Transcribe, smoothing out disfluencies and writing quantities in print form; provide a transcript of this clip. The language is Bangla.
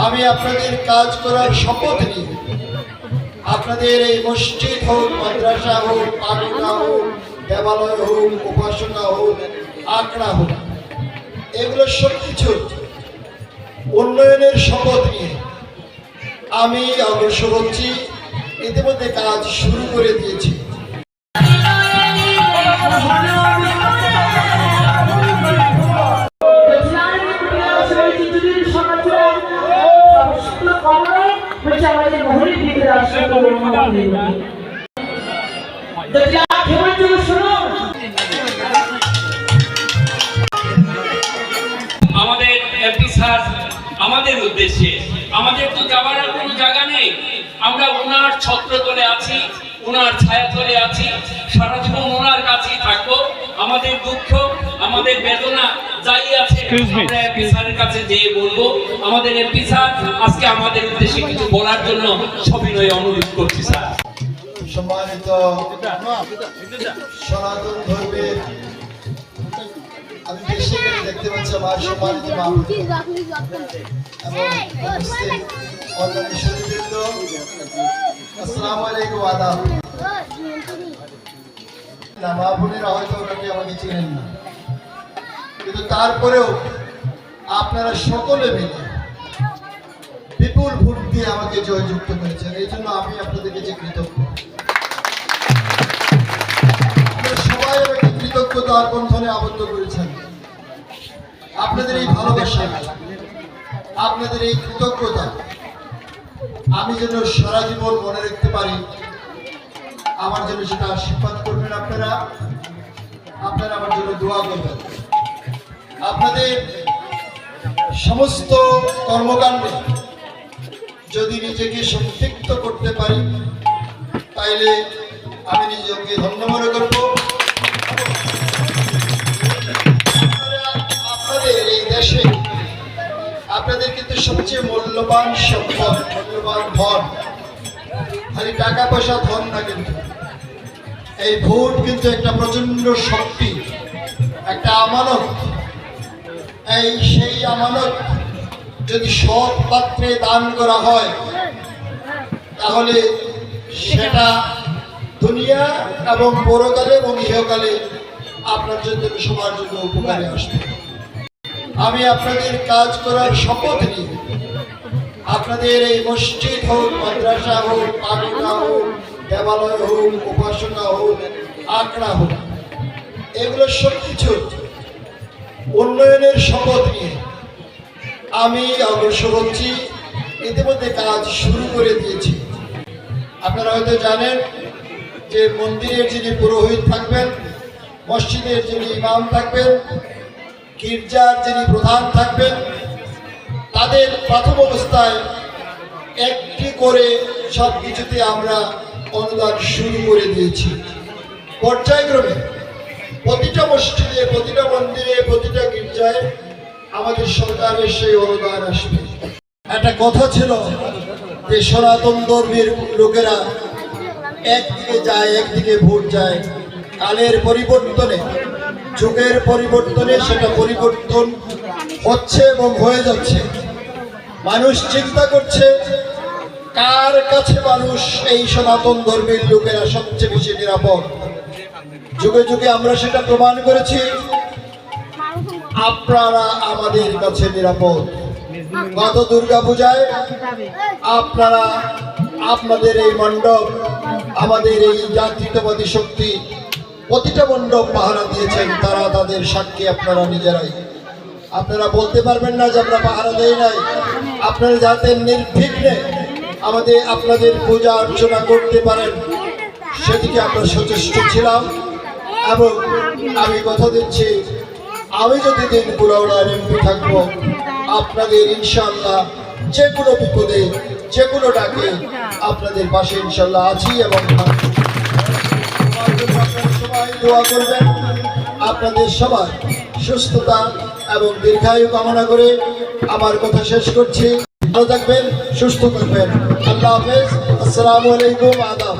আমি আপনাদের কাজ করার শপথ নিই। আপনাদের এই মসজিদ হোক, মাদ্রাসা হোক, পাঠশালা হোক, দেবালয় হোক, উপাসনা হোক, আখড়া হোক, এগুলো সবকিছু উন্নয়নের শপথ নিয়ে আমি অগ্রসর হচ্ছি। ইতিমধ্যে কাজ শুরু করে দিয়েছি। আমাদের এমপি স্যার আমাদের উদ্দেশ্যে, আমাদের তো যাওয়ার কোনো জায়গা নেই, আমরা ওনার ছত্রতলে আছি, ওনার ছায়াতলে আছি, সারা জীবন ওনার কাছেই থাকবো। আমাদের দুঃখ, আমাদের বেদনা যাই আছে আমরা এমপি স্যারের কাছে যেয়ে বলবো। আমাদের এমপি স্যার আজকে আমাদের উদ্দেশ্যে কিছু বলার জন্য সবিনয়ে অনুরোধ করছি। স্যার, সম্মানিত সনাতন ধর্মের, আমি বেশি করে দেখতে পাচ্ছি আমার সম্মানিত এবং আসসালামু আলাইকুম, আদাব। মা বোনেরা হয়তো ওনাকে আমাকে চিনেন না, কিন্তু তারপরেও আপনারা সকলে মিলে বিপুল ভোট দিয়ে আমাকে জয়যুক্ত করেছেন। এই জন্য আমি আপনাদের কাছে কৃতজ্ঞ। সবাই আমাকে কৃতজ্ঞতার বন্ধনে আবদ্ধ করেছেন। আপনাদের এই ভালোবাসা, আপনাদের এই কৃতজ্ঞতা আমি যেন সারা জীবন মনে রাখতে পারি, আমার জন্য সেটা আশীর্বাদ করবেন। আপনারা আমার জন্য দোয়া করবেন। আপনাদের সমস্ত কর্মকাণ্ডে যদি নিজেকে সম্পৃক্ত করতে পারি, তাইলে আমি নিজেকে ধন্য মনে করব। আপনাদের এই দেশে আপনাদের কিন্তু সবচেয়ে মূল্যবান সম্পদ, মূল্যবান ধন, খালি টাকা পয়সা ধন না, কিন্তু এই ভোট কিন্তু একটা প্রচন্ড শক্তি, একটা আমানত। সেই আমানত যদি সৎ পাত্রে দান করা হয়, তাহলে সেটা দুনিয়া এবং পরকালে এবং ইহকালে আপনার জন্য, সবার জন্য উপকারে আসবে। আমি আপনাদের কাজ করার শপথ নিই। আপনাদের এই মসজিদ হোক, মাদ্রাসা হোক, পাঠশালা হোক, দেবালয় হোক, উপাসনা হোক, আখড়া হোক, এগুলো সবকিছু উন্নয়নের শপথ নিয়ে আমি অগ্রসর হচ্ছি। ইতিমধ্যে কাজ শুরু করে দিয়েছি। আপনারা হয়তো জানেন যে মন্দিরের যিনি পুরোহিত থাকবেন, মসজিদের যিনি ইমাম থাকবেন, গির্জার যিনি প্রধান থাকবেন, তাদের প্রথম অবস্থায় একটি করে সব কিছুতে আমরা অনুদান শুরু করে দিয়েছি। পর্যায়ক্রমে প্রতিটা মসজিদে, প্রতিটা মন্দিরে, প্রতিটা গির্জায় আমাদের সরকারের সেই অনুদান আসবে। একটা কথা ছিল যে সনাতন ধর্মের লোকেরা একদিকে যায়, একদিকে ভোট যায়। কালের পরিবর্তনে, যুগের পরিবর্তনে সেটা পরিবর্তন হচ্ছে এবং হয়ে যাচ্ছে। মানুষ চিন্তা করছে কার কাছে মানুষ, এই সনাতন ধর্মের লোকেরা সবচেয়ে বেশি নিরাপদ। যুগে যুগে আমরা সেটা প্রমাণ করেছি, আপনারা আমাদের কাছে নিরাপদ। গত দুর্গা পূজায় আপনারা আপনাদের এই মণ্ডপ, আমাদের এই জাতীয়তাবাদী শক্তি প্রতিটা মণ্ডপ পাহারা দিয়েছেন। তারা তাদের সাক্ষী, আপনারা নিজেরাই। আপনারা বলতে পারবেন না যে আমরা পাহারা দেই নাই। আপনারা যাতে নির্বিঘ্নে আপনাদের পূজা অর্চনা করতে পারেন, সেদিকে আমরা সচেষ্ট ছিলাম। এবং আমি কথা দিচ্ছি, আমি যদি দিন কুলাউড়ার এমপি থাকবো, আপনাদের ইনশাআল্লাহ যে কোনো বিপদে, যে কোনো ডাকে আপনাদের পাশে ইনশাআল্লাহ আছি। এবং সবাই দোয়া করবেন। আপনাদের সবার সুস্থতা এবং দীর্ঘায়ু কামনা করে আমার কথা শেষ করছি। ভালো থাকবেন, সুস্থ থাকবেন। আল্লাহ হাফেজ। আসসালামু আলাইকুম, আদাব।